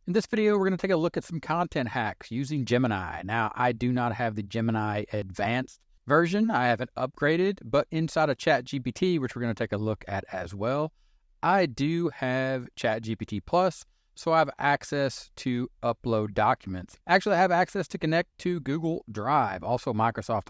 In this video, we're going to take a look at some content hacks using Gemini. Now, I do not have the Gemini Advanced version. I haven't upgraded, but inside of ChatGPT, which we're going to take a look at as well, I do have ChatGPT Plus, so I have access to upload documents. Actually, I have access to connect to Google Drive, also Microsoft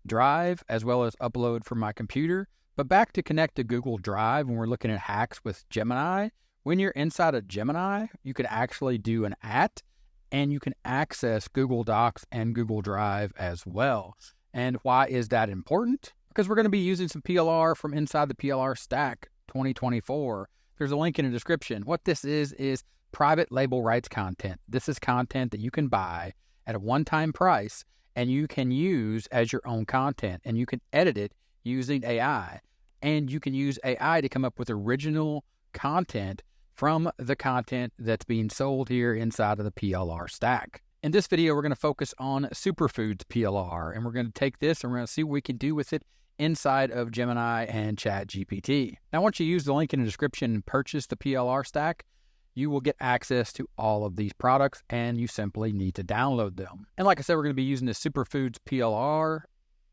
OneDrive, as well as upload from my computer. But back to connect to Google Drive, when we're looking at hacks with Gemini, when you're inside of Gemini, you can actually do an @ and you can access Google Docs and Google Drive as well. And why is that important? Because we're going to be using some PLR from inside the PLR Stack 2024. There's a link in the description. What this is private label rights content. This is content that you can buy at a one-time price and you can use as your own content, and you can edit it using AI. And you can use AI to come up with original content from the content that's being sold here inside of the PLR stack. In this video, we're going to focus on Superfoods PLR, and we're going to take this and we're going to see what we can do with it inside of Gemini and ChatGPT. Now, once you use the link in the description and purchase the PLR stack, you will get access to all of these products, and you simply need to download them. And like I said, we're going to be using the Superfoods PLR,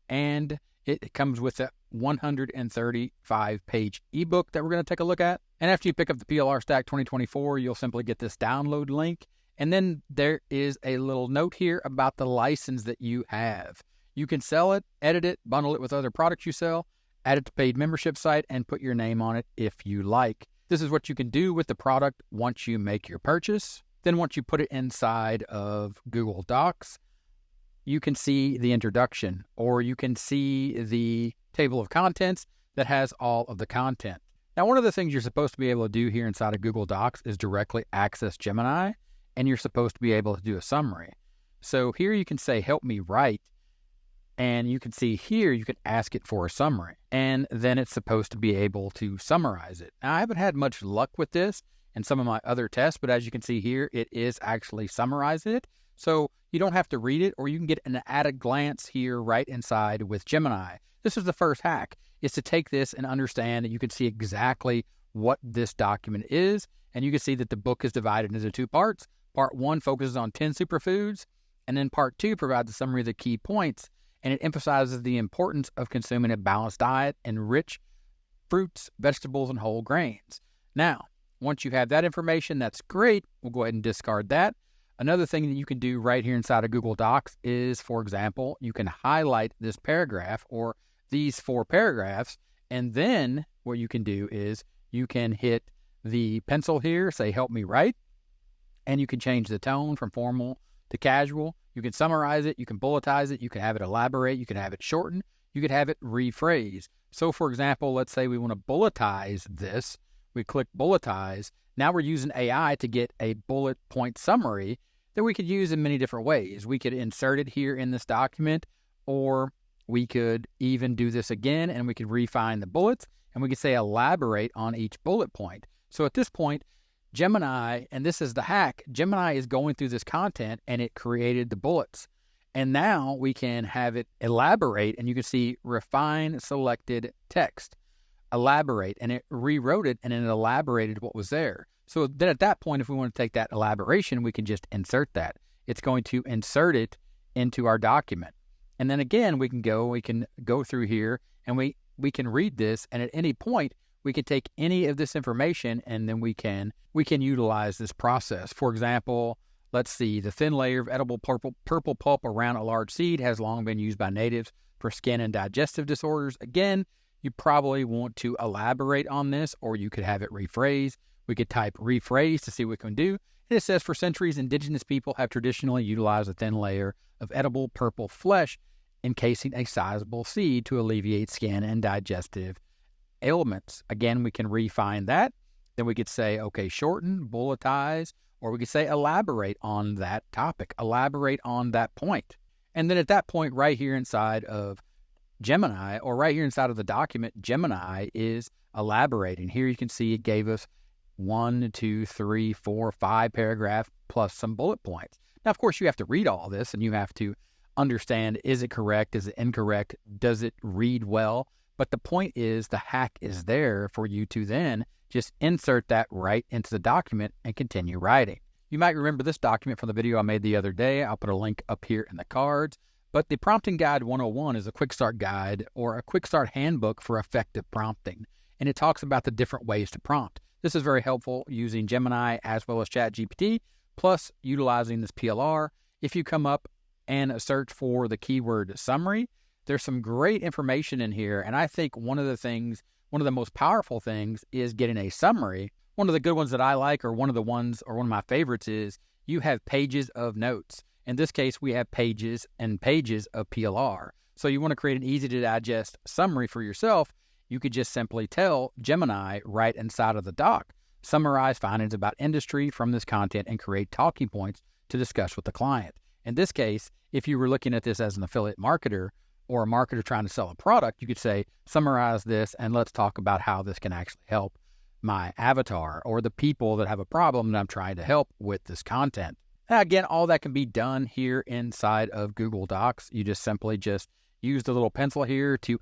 and it comes with a 135-page ebook that we're going to take a look at. And after you pick up the PLR Stack 2024, you'll simply get this download link. And then there is a little note here about the license that you have. You can sell it, edit it, bundle it with other products you sell, add it to paid membership site, and put your name on it if you like. This is what you can do with the product once you make your purchase. Then once you put it inside of Google Docs, you can see the introduction, or you can see the table of contents that has all of the content. Now, one of the things you're supposed to be able to do here inside of Google Docs is directly access Gemini, and you're supposed to be able to do a summary. So here you can say, help me write, and you can see here you can ask it for a summary, and then it's supposed to be able to summarize it. Now, I haven't had much luck with this in some of my other tests, but as you can see here, it is actually summarizing it. So you don't have to read it, or you can get an at-a glance here right inside with Gemini. This is the first hack, is to take this and understand that you can see exactly what this document is. And you can see that the book is divided into two parts. Part 1 focuses on 10 superfoods, and then Part 2 provides a summary of the key points, and it emphasizes the importance of consuming a balanced diet and rich fruits, vegetables, and whole grains. Now, once you have that information, that's great. We'll go ahead and discard that. Another thing that you can do right here inside of Google Docs is, for example, you can highlight this paragraph or these 4 paragraphs, and then what you can do is you can hit the pencil here, say help me write, and you can change the tone from formal to casual. You can summarize it, you can bulletize it, you can have it elaborate, you can have it shorten, you could have it rephrase. So for example, let's say we want to bulletize this. We click bulletize. Now we're using AI to get a bullet point summary that we could use in many different ways. We could insert it here in this document, or we could even do this again and we could refine the bullets, and we could say elaborate on each bullet point. So at this point, Gemini, and this is the hack, Gemini is going through this content and it created the bullets. And now we can have it elaborate, and you can see refine selected text, elaborate, and it rewrote it and it elaborated what was there. So then at that point, if we want to take that elaboration, we can just insert that. It's going to insert it into our document. And then again, we can go through here and we can read this, and at any point we can take any of this information and then we can utilize this process. For example, let's see, the thin layer of edible purple pulp around a large seed has long been used by natives for skin and digestive disorders. Again, you probably want to elaborate on this, or you could have it rephrase. We could type rephrase to see what we can do. And it says, for centuries, indigenous people have traditionally utilized a thin layer of edible purple flesh encasing a sizable seed to alleviate skin and digestive ailments. Again, we can refine that. Then we could say, okay, shorten, bulletize, or we could say elaborate on that topic, elaborate on that point. And then at that point, right here inside of Gemini, or right here inside of the document, Gemini is elaborating. Here you can see it gave us 1, 2, 3, 4, 5 paragraph plus some bullet points. Now, of course, you have to read all this and you have to understand, is it correct? Is it incorrect? Does it read well? But the point is, the hack is there for you to then just insert that right into the document and continue writing. You might remember this document from the video I made the other day. I'll put a link up here in the cards. But the Prompting Guide 101 is a quick start guide or a quick start handbook for effective prompting. And it talks about the different ways to prompt. This is very helpful using Gemini as well as ChatGPT, plus utilizing this PLR. If you come up and search for the keyword summary, there's some great information in here. And I think one of the most powerful things is getting a summary. One of the good ones that I like, or one of my favorites, is you have pages of notes. In this case, we have pages and pages of PLR. So you want to create an easy to digest summary for yourself. You could just simply tell Gemini right inside of the doc, summarize findings about industry from this content and create talking points to discuss with the client. In this case, if you were looking at this as an affiliate marketer or a marketer trying to sell a product, you could say, summarize this and let's talk about how this can actually help my avatar or the people that have a problem that I'm trying to help with this content. Now, again, all that can be done here inside of Google Docs. You just simply use the little pencil here to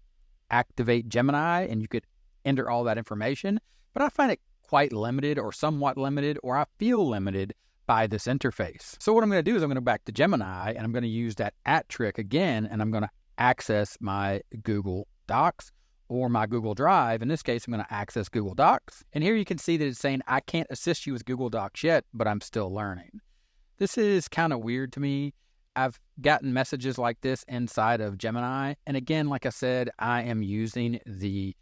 activate Gemini and you could enter all that information. But I find it quite limited or somewhat limited, or I feel limited by this interface. So what I'm going to do is I'm going to go back to Gemini and I'm going to use that @ trick again, and I'm going to access my Google Docs or my Google Drive. In this case, I'm going to access Google Docs. And here you can see that it's saying, I can't assist you with Google Docs yet, but I'm still learning. This is kind of weird to me. I've gotten messages like this inside of Gemini. And again, like I said, I am using the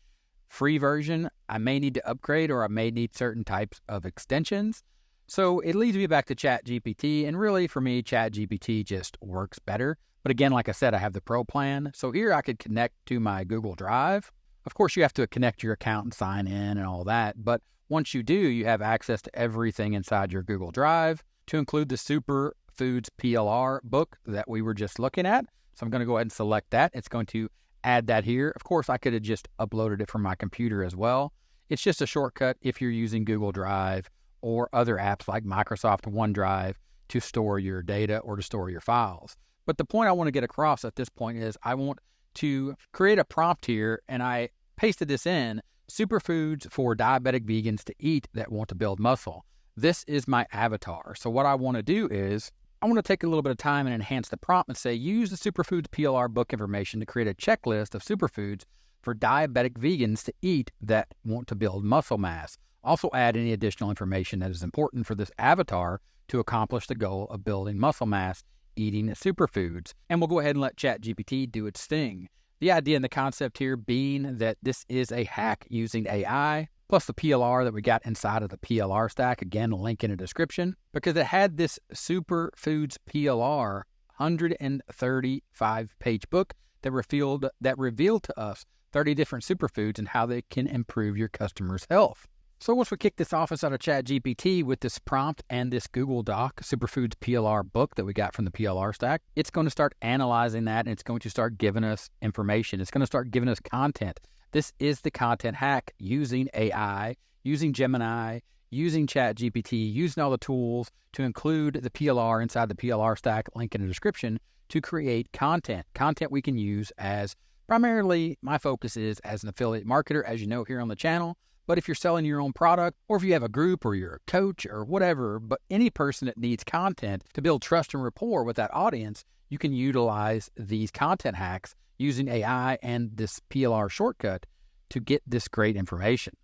free version. I may need to upgrade, or I may need certain types of extensions. So it leads me back to ChatGPT. And really, for me, ChatGPT just works better. But again, like I said, I have the Pro plan. So here I could connect to my Google Drive. Of course, you have to connect your account and sign in and all that. But once you do, you have access to everything inside your Google Drive, to include the Superfoods PLR book that we were just looking at. So I'm going to go ahead and select that. It's going to add that here. Of course, I could have just uploaded it from my computer as well. It's just a shortcut if you're using Google Drive or other apps like Microsoft OneDrive to store your data or to store your files. But the point I want to get across at this point is I want to create a prompt here, and I pasted this in: superfoods for diabetic vegans to eat that want to build muscle. This is my avatar. So what I want to do is I want to take a little bit of time and enhance the prompt and say, use the Superfoods PLR book information to create a checklist of superfoods for diabetic vegans to eat that want to build muscle mass. Also add any additional information that is important for this avatar to accomplish the goal of building muscle mass eating superfoods. And we'll go ahead and let ChatGPT do its thing. The idea and the concept here being that this is a hack using AI, plus the PLR that we got inside of the PLR stack. Again, a link in the description, because it had this Superfoods PLR 135-page book that revealed to us 30 different superfoods and how they can improve your customers' health. So once we kick this off inside of ChatGPT with this prompt and this Google Doc Superfoods PLR book that we got from the PLR stack, it's going to start analyzing that, and it's going to start giving us information. It's going to start giving us content. This is the content hack using AI, using Gemini, using ChatGPT, using all the tools to include the PLR inside the PLR stack, link in the description, to create content. Content we can use as, primarily my focus is as an affiliate marketer, as you know here on the channel. But if you're selling your own product, or if you have a group or you're a coach or whatever, but any person that needs content to build trust and rapport with that audience, you can utilize these content hacks using AI and this PLR shortcut to get this great information.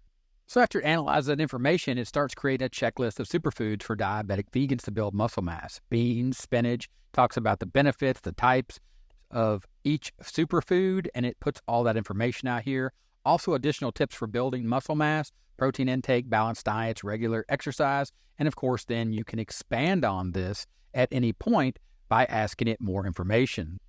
So after analyzing that information, it starts creating a checklist of superfoods for diabetic vegans to build muscle mass. Beans, spinach, talks about the benefits, the types of each superfood, and it puts all that information out here. Also, additional tips for building muscle mass, protein intake, balanced diets, regular exercise, and of course, then you can expand on this at any point by asking it more information.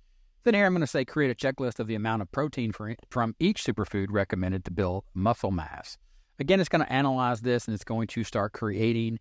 Then here I'm going to say create a checklist of the amount of protein from each superfood recommended to build muscle mass. Again, it's going to analyze this, and it's going to start creating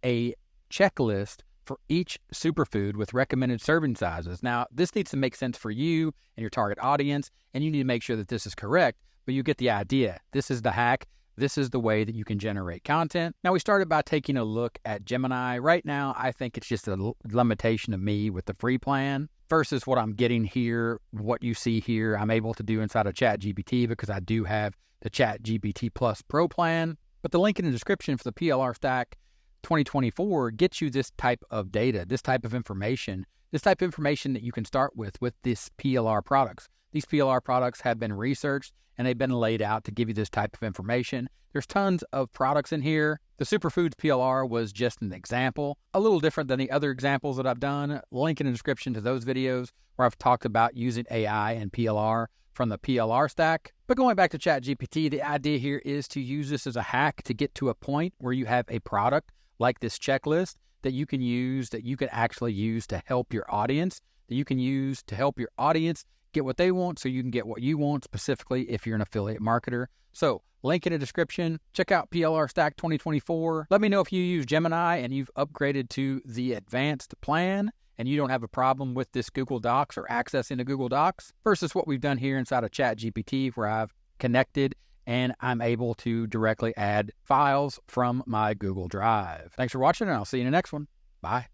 a checklist for each superfood with recommended serving sizes. Now, this needs to make sense for you and your target audience, and you need to make sure that this is correct. But you get the idea. This is the hack. This is the way that you can generate content. Now, we started by taking a look at Gemini. Right now, I think it's just a limitation of me with the free plan versus what I'm getting here, what you see here, I'm able to do inside of ChatGPT because I do have the ChatGPT Plus Pro plan. But the link in the description for the PLR stack 2024 gets you this type of data, this type of information that you can start with this PLR products. These PLR products have been researched and they've been laid out to give you this type of information. There's tons of products in here. The Superfoods PLR was just an example, a little different than the other examples that I've done. Link in the description to those videos where I've talked about using AI and PLR from the PLR stack. But going back to ChatGPT, the idea here is to use this as a hack to get to a point where you have a product like this checklist that you can use, that you can actually use to help your audience, get what they want so you can get what you want, specifically if you're an affiliate marketer. So link in the description. Check out PLR Stack 2024. Let me know if you use Gemini and you've upgraded to the advanced plan and you don't have a problem with this Google Docs or accessing the Google Docs versus what we've done here inside of ChatGPT, where I've connected and I'm able to directly add files from my Google Drive. Thanks for watching, and I'll see you in the next one. Bye.